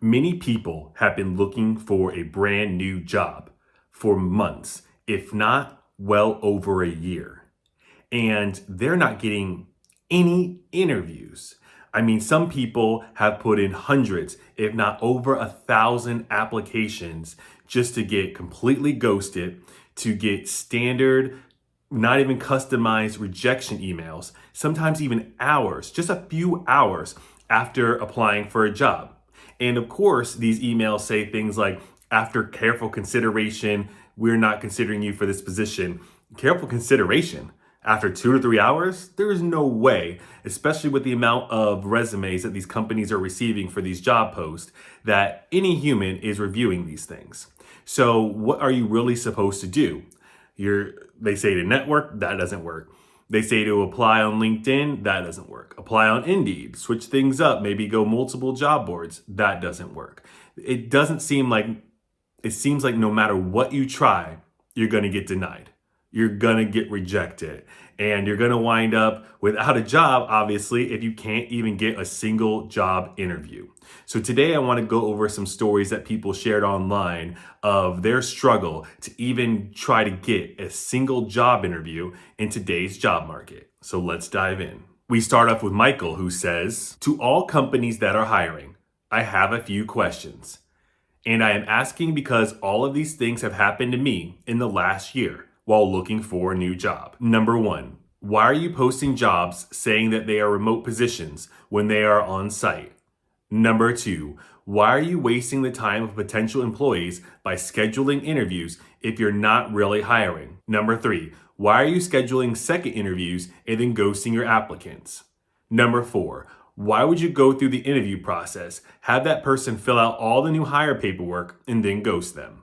Many people have been looking for a brand new job for months, if not well over a year, and they're not getting any interviews. I mean, some people have put in hundreds, if not over 1,000 applications just to get completely ghosted, to get standard, not even customized rejection emails, sometimes even hours, just a few hours after applying for a job. And of course, these emails say things like, after careful consideration, we're not considering you for this position. Careful consideration after 2 to 3 hours? There is no way, especially with the amount of resumes that these companies are receiving for these job posts, that any human is reviewing these things. So, what are you really supposed to do? They say to network, that doesn't work. They say to apply on LinkedIn, that doesn't work. Apply on Indeed, switch things up, maybe go multiple job boards, that doesn't work. It seems like no matter what you try, you're going to get denied. You're going to get rejected. And you're going to wind up without a job, obviously, if you can't even get a single job interview. So today I want to go over some stories that people shared online of their struggle to even try to get a single job interview in today's job market. So let's dive in. We start off with Michael, who says, "To all companies that are hiring, I have a few questions. And I am asking because all of these things have happened to me in the last year while looking for a new job. Number one, why are you posting jobs saying that they are remote positions when they are on site? Number two, why are you wasting the time of potential employees by scheduling interviews if you're not really hiring? Number three, why are you scheduling second interviews and then ghosting your applicants? Number four, why would you go through the interview process, have that person fill out all the new hire paperwork, and then ghost them?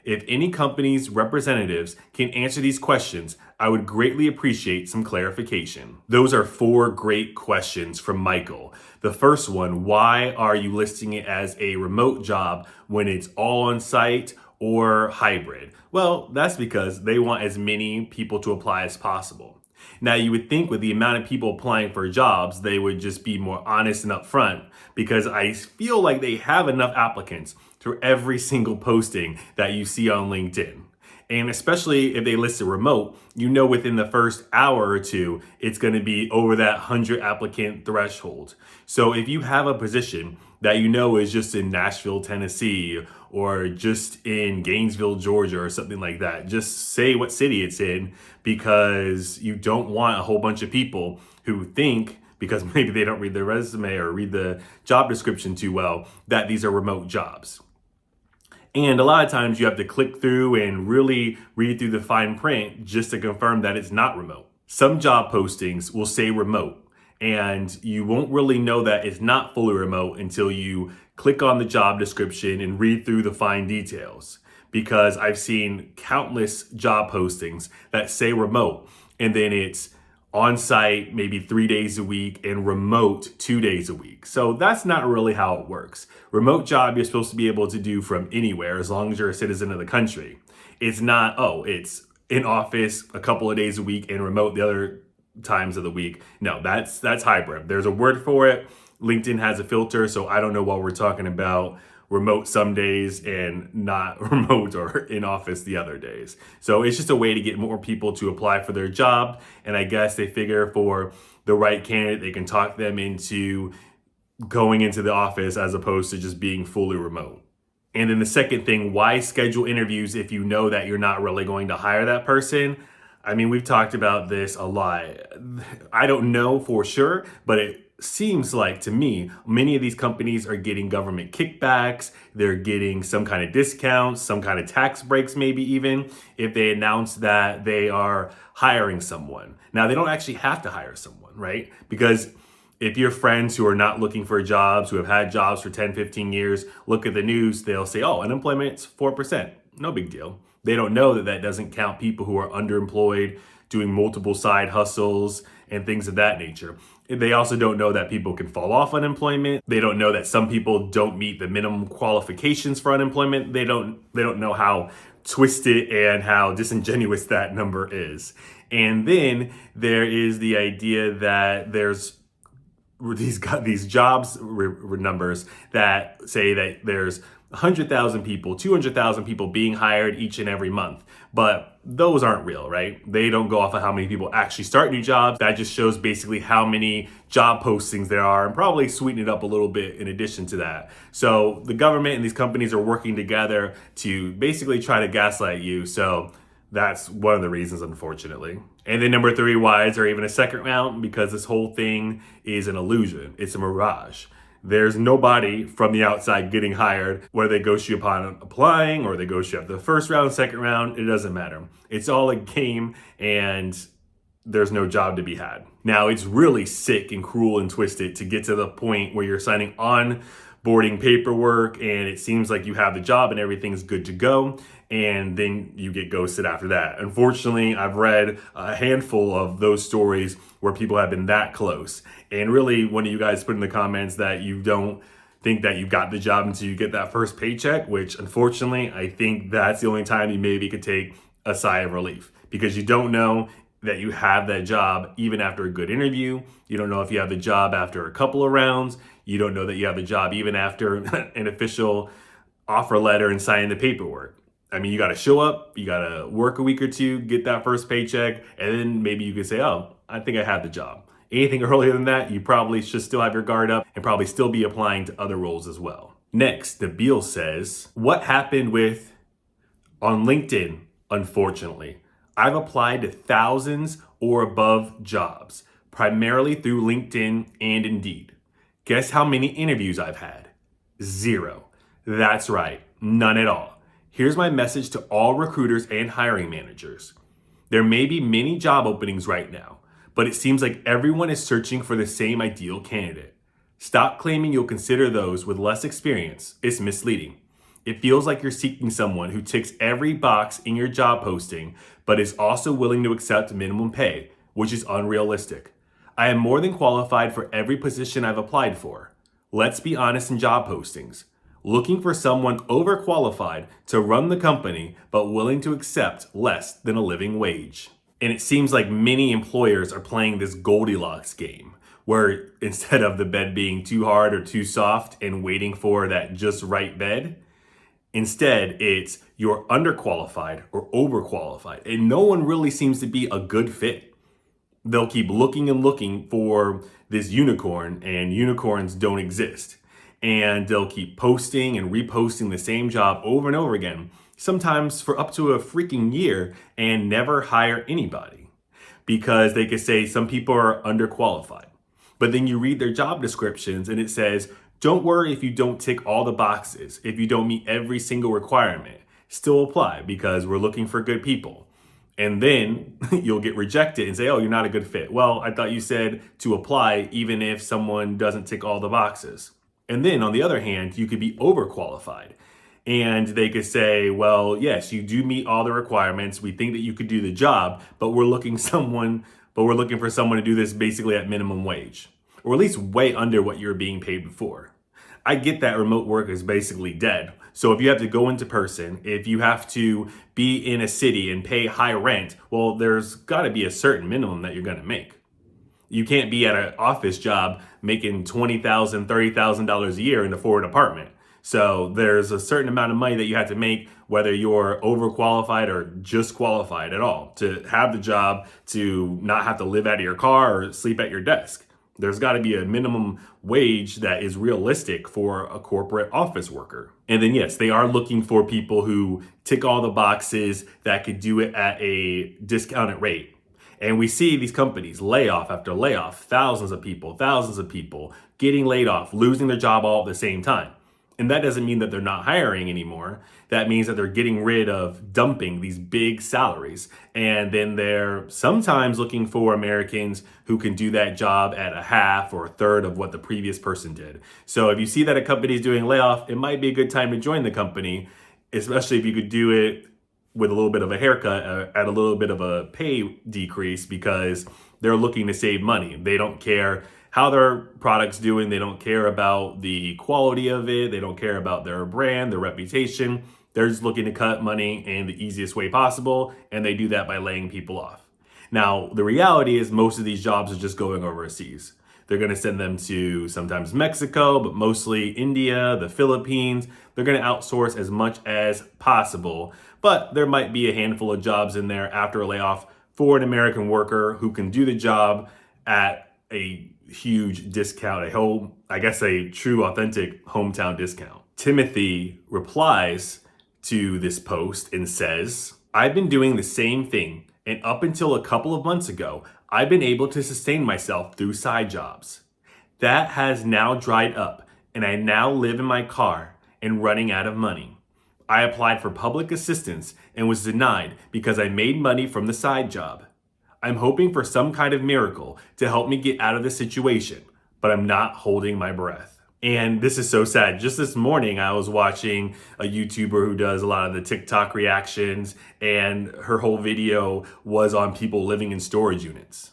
If any company's representatives can answer these questions, I would greatly appreciate some clarification." Those are four great questions from Michael. The first one, why are you listing it as a remote job when it's all on site or hybrid? Well, that's because they want as many people to apply as possible. Now, you would think with the amount of people applying for jobs, they would just be more honest and upfront, because I feel like they have enough applicants for every single posting that you see on LinkedIn. And especially if they list it remote, you know within the first hour or two, it's going to be over that 100 applicant threshold. So if you have a position that you know is just in Nashville, Tennessee, or just in Gainesville, Georgia, or something like that, just say what city it's in, because you don't want a whole bunch of people who think, because maybe they don't read the resume or read the job description too well, that these are remote jobs. And a lot of times you have to click through and really read through the fine print just to confirm that it's not remote. Some job postings will say remote, and you won't really know that it's not fully remote until you click on the job description and read through the fine details. Because I've seen countless job postings that say remote, and then it's on site maybe 3 days a week and remote 2 days a week. So that's not really how it works. Remote job you're supposed to be able to do from anywhere as long as you're a citizen of the country. It's not, it's in office a couple of days a week and remote the other times of the week. No, that's hybrid. There's a word for it. LinkedIn has a filter, so I don't know what we're talking about remote some days and not remote or in office the other days. So it's just a way to get more people to apply for their job. And I guess they figure for the right candidate, they can talk them into going into the office as opposed to just being fully remote. And then the second thing, why schedule interviews if you know that you're not really going to hire that person? I mean, we've talked about this a lot. I don't know for sure, but it seems like to me, many of these companies are getting government kickbacks. They're getting some kind of discounts, some kind of tax breaks, maybe even if they announce that they are hiring someone. Now, they don't actually have to hire someone, right? Because if your friends who are not looking for jobs, who have had jobs for 10, 15 years, look at the news, they'll say, oh, unemployment's 4%. No big deal. They don't know that that doesn't count people who are underemployed, doing multiple side hustles and things of that nature. They also don't know that people can fall off unemployment. They don't know that some people don't meet the minimum qualifications for unemployment. They don't know how twisted and how disingenuous that number is. And then there is the idea that there's these jobs numbers that say that there's 100,000 people, 200,000 people being hired each and every month. But those aren't real, right? They don't go off of how many people actually start new jobs. That just shows basically how many job postings there are and probably sweeten it up a little bit in addition to that. So the government and these companies are working together to basically try to gaslight you. So that's one of the reasons, unfortunately. And then number three, why is there even a second round? Because this whole thing is an illusion. It's a mirage. There's nobody from the outside getting hired, whether they ghost you upon applying or they ghost you after the first round, second round, it doesn't matter. It's all a game and there's no job to be had. Now, it's really sick and cruel and twisted to get to the point where you're signing on boarding paperwork and it seems like you have the job and everything's good to go, and then you get ghosted after that. Unfortunately, I've read a handful of those stories where people have been that close. And really, one of you guys put in the comments that you don't think that you got the job until you get that first paycheck, which unfortunately, I think that's the only time you maybe could take a sigh of relief, because you don't know that you have that job even after a good interview. You don't know if you have the job after a couple of rounds. You don't know that you have the job even after an official offer letter and signing the paperwork. I mean, you got to show up, you got to work a week or two, get that first paycheck, and then maybe you can say, oh, I think I have the job. Anything earlier than that, you probably should still have your guard up and probably still be applying to other roles as well. Next, the Beal says, what happened with on LinkedIn? Unfortunately, I've applied to thousands or above jobs, primarily through LinkedIn and Indeed. Guess how many interviews I've had? 0. That's right, none at all. Here's my message to all recruiters and hiring managers. There may be many job openings right now, but it seems like everyone is searching for the same ideal candidate. Stop claiming you'll consider those with less experience. It's misleading. It feels like you're seeking someone who ticks every box in your job posting, but is also willing to accept minimum pay, which is unrealistic. I am more than qualified for every position I've applied for. Let's be honest in job postings. Looking for someone overqualified to run the company, but willing to accept less than a living wage. And it seems like many employers are playing this Goldilocks game, where instead of the bed being too hard or too soft and waiting for that just right bed, instead it's you're underqualified or overqualified, and no one really seems to be a good fit. They'll keep looking and looking for this unicorn, and unicorns don't exist. And they'll keep posting and reposting the same job over and over again, sometimes for up to a freaking year, and never hire anybody because they could say some people are underqualified. But then you read their job descriptions and it says, don't worry if you don't tick all the boxes, if you don't meet every single requirement, still apply because we're looking for good people. And then you'll get rejected and say, oh, you're not a good fit. Well, I thought you said to apply even if someone doesn't tick all the boxes. And then on the other hand, you could be overqualified. And they could say, well, yes, you do meet all the requirements. We think that you could do the job, but we're looking for someone to do this basically at minimum wage, or at least way under what you're being paid before. I get that remote work is basically dead. So if you have to go into person, if you have to be in a city and pay high rent, well, there's got to be a certain minimum that you're going to make. You can't be at an office job making $20,000, $30,000 a year and afford an apartment. So there's a certain amount of money that you have to make, whether you're overqualified or just qualified at all, to have the job, to not have to live out of your car or sleep at your desk. There's got to be a minimum wage that is realistic for a corporate office worker. And then, yes, they are looking for people who tick all the boxes that could do it at a discounted rate. And we see these companies, layoff after layoff, thousands of people getting laid off, losing their job all at the same time. And that doesn't mean that they're not hiring anymore. That means that they're getting rid of dumping these big salaries. And then they're sometimes looking for Americans who can do that job at a half or a third of what the previous person did. So if you see that a company is doing layoff, it might be a good time to join the company, especially if you could do it with a little bit of a haircut at a little bit of a pay decrease, because they're looking to save money. They don't care how their product's doing. They don't care about the quality of it. They don't care about their brand, their reputation. They're just looking to cut money in the easiest way possible, and they do that by laying people off. Now, the reality is most of these jobs are just going overseas. They're going to send them to sometimes Mexico, but mostly India, the Philippines. They're going to outsource as much as possible, but there might be a handful of jobs in there after a layoff for an American worker who can do the job at a huge discount, a true authentic hometown discount. Timothy replies to this post and says, I've been doing the same thing, and up until a couple of months ago, I've been able to sustain myself through side jobs. That has now dried up, and I now live in my car and running out of money. I applied for public assistance and was denied because I made money from the side job. I'm hoping for some kind of miracle to help me get out of this situation, but I'm not holding my breath. And this is so sad. Just this morning, I was watching a YouTuber who does a lot of the TikTok reactions, and her whole video was on people living in storage units.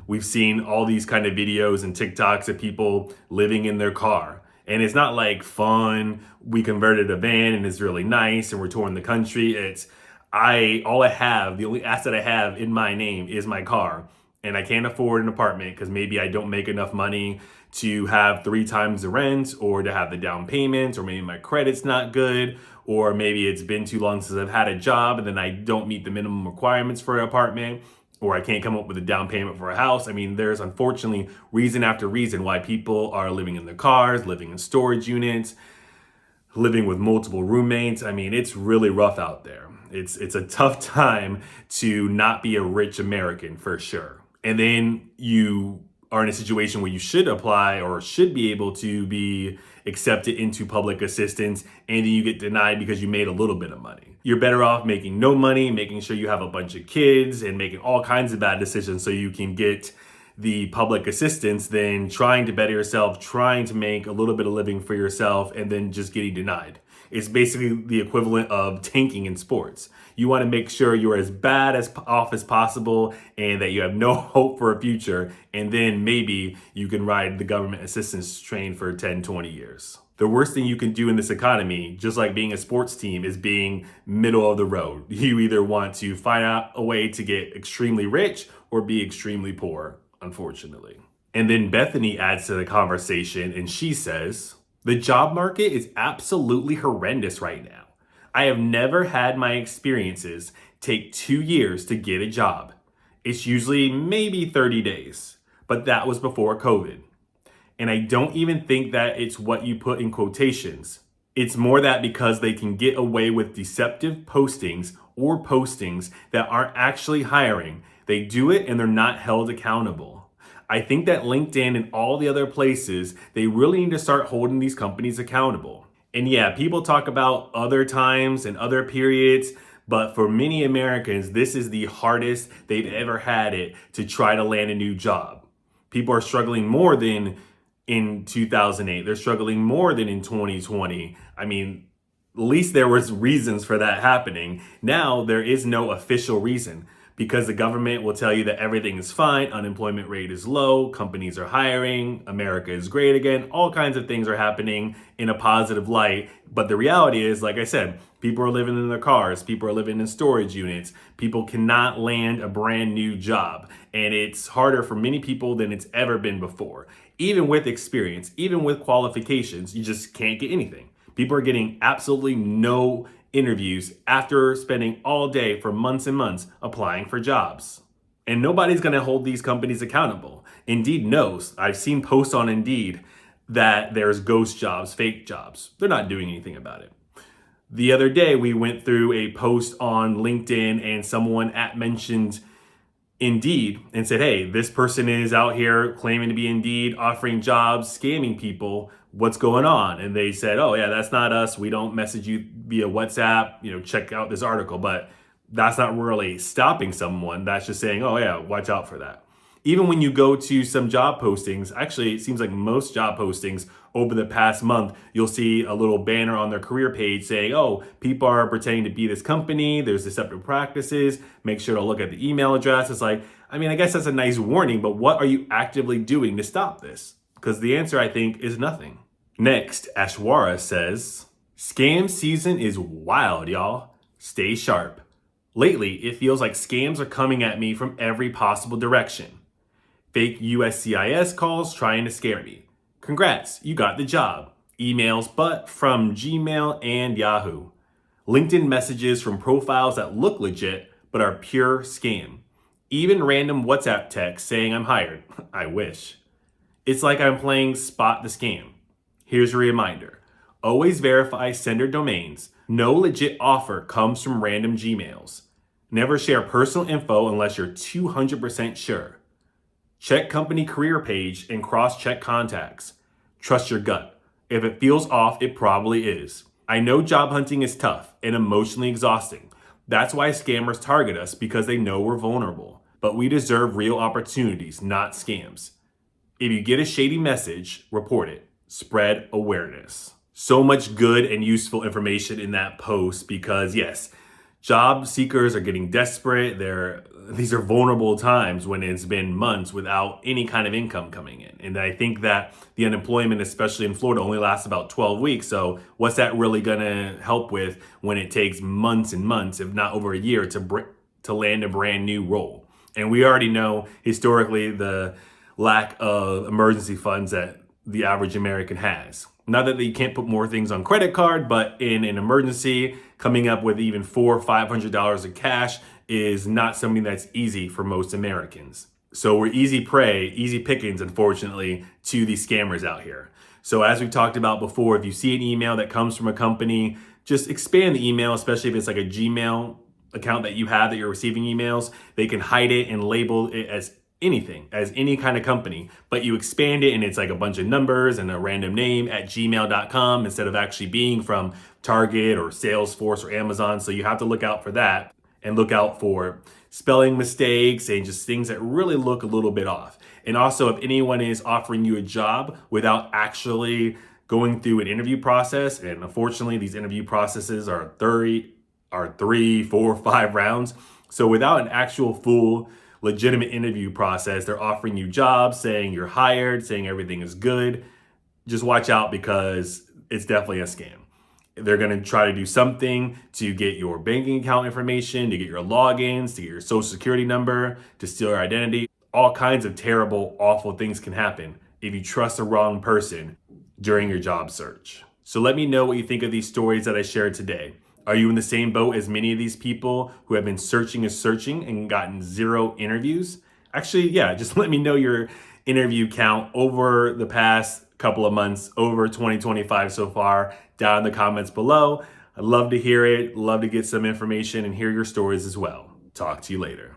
We've seen all these kind of videos and TikToks of people living in their car. And it's not like fun, we converted a van and it's really nice and we're touring the country. The only asset I have in my name is my car. And I can't afford an apartment because maybe I don't make enough money to have 3 times the rent, or to have the down payment, or maybe my credit's not good, or maybe it's been too long since I've had a job and then I don't meet the minimum requirements for an apartment, or I can't come up with a down payment for a house. I mean, there's unfortunately reason after reason why people are living in their cars, living in storage units, living with multiple roommates. I mean, it's really rough out there. It's a tough time to not be a rich American, for sure. And then you are in a situation where you should apply or should be able to be accepted into public assistance, and then you get denied because you made a little bit of money. You're better off making no money, making sure you have a bunch of kids, and making all kinds of bad decisions so you can get the public assistance than trying to better yourself, trying to make a little bit of living for yourself, and then just getting denied. It's basically the equivalent of tanking in sports. You want to make sure you're as bad off as possible and that you have no hope for a future, and then maybe you can ride the government assistance train for 10, 20 years. The worst thing you can do in this economy, just like being a sports team, is being middle of the road. You either want to find out a way to get extremely rich or be extremely poor, unfortunately. And then Bethany adds to the conversation and she says, the job market is absolutely horrendous right now. I have never had my experiences take 2 years to get a job. It's usually maybe 30 days, but that was before COVID. And I don't even think that it's what you put in quotations. It's more that because they can get away with deceptive postings or postings that aren't actually hiring, they do it and they're not held accountable. I think that LinkedIn and all the other places, they really need to start holding these companies accountable. And yeah, people talk about other times and other periods, but for many Americans, this is the hardest they've ever had it to try to land a new job. People are struggling more than in 2008. They're struggling more than in 2020. I mean, at least there was reasons for that happening. Now there is no official reason, because the government will tell you that everything is fine, unemployment rate is low, companies are hiring, America is great again, all kinds of things are happening in a positive light. But the reality is, like I said, people are living in their cars, people are living in storage units, people cannot land a brand new job. And it's harder for many people than it's ever been before. Even with experience, even with qualifications, you just can't get anything. People are getting absolutely no interviews after spending all day for months and months applying for jobs. And nobody's going to hold these companies accountable. Indeed knows. I've seen posts on Indeed that there's ghost jobs, fake jobs. They're not doing anything about it. The other day, we went through a post on LinkedIn and someone mentioned Indeed and said, hey, this person is out here claiming to be Indeed, offering jobs, scamming people. What's going on? And they said, oh yeah, that's not us. We don't message you via WhatsApp, check out this article. But that's not really stopping someone. That's just saying, oh yeah, watch out for that. Even when you go to some job postings, actually, it seems like most job postings over the past month, you'll see a little banner on their career page saying, oh, people are pretending to be this company. There's deceptive practices. Make sure to look at the email address. It's like, I guess that's a nice warning, but what are you actively doing to stop this? Because the answer, I think, is nothing. Next, Ashwara says, scam season is wild, y'all. Stay sharp. Lately, it feels like scams are coming at me from every possible direction. Fake USCIS calls trying to scare me. Congrats, you got the job. Emails, but from Gmail and Yahoo. LinkedIn messages from profiles that look legit, but are pure scam. Even random WhatsApp texts saying I'm hired. I wish. It's like I'm playing Spot the Scam. Here's a reminder. Always verify sender domains. No legit offer comes from random Gmails. Never share personal info unless you're 200% sure. Check company career page and cross-check contacts. Trust your gut. If it feels off, it probably is. I know job hunting is tough and emotionally exhausting. That's why scammers target us, because they know we're vulnerable. But we deserve real opportunities, not scams. If you get a shady message, report it. Spread awareness. So much good and useful information in that post because, yes, job seekers are getting desperate. These are vulnerable times when it's been months without any kind of income coming in. And I think that the unemployment, especially in Florida, only lasts about 12 weeks. So what's that really going to help with when it takes months and months, if not over a year, to land a brand new role? And we already know historically the lack of emergency funds that the average American has. Not that you can't put more things on credit card, but in an emergency, coming up with even $400 or $500 of cash is not something that's easy for most Americans. So we're easy prey, easy pickings, unfortunately, to these scammers out here. So as we talked about before, if you see an email that comes from a company, just expand the email, especially if it's like a Gmail account that you have that you're receiving emails. They can hide it and label it as anything, as any kind of company, but you expand it and it's like a bunch of numbers and a random name at gmail.com instead of actually being from Target or Salesforce or Amazon. So you have to look out for that and look out for spelling mistakes and just things that really look a little bit off. And also, if anyone is offering you a job without actually going through an interview process, and unfortunately these interview processes are 3, 4, 5 rounds. So without an actual full legitimate interview process, they're offering you jobs, saying you're hired, saying everything is good. Just watch out because it's definitely a scam. They're going to try to do something to get your banking account information, to get your logins, to get your social security number, to steal your identity. All kinds of terrible, awful things can happen if you trust the wrong person during your job search. So let me know what you think of these stories that I shared today. Are you in the same boat as many of these people who have been searching and gotten 0 interviews? Actually, yeah, just let me know your interview count over the past couple of months, over 2025 so far, down in the comments below. I'd love to hear it, love to get some information and hear your stories as well. Talk to you later.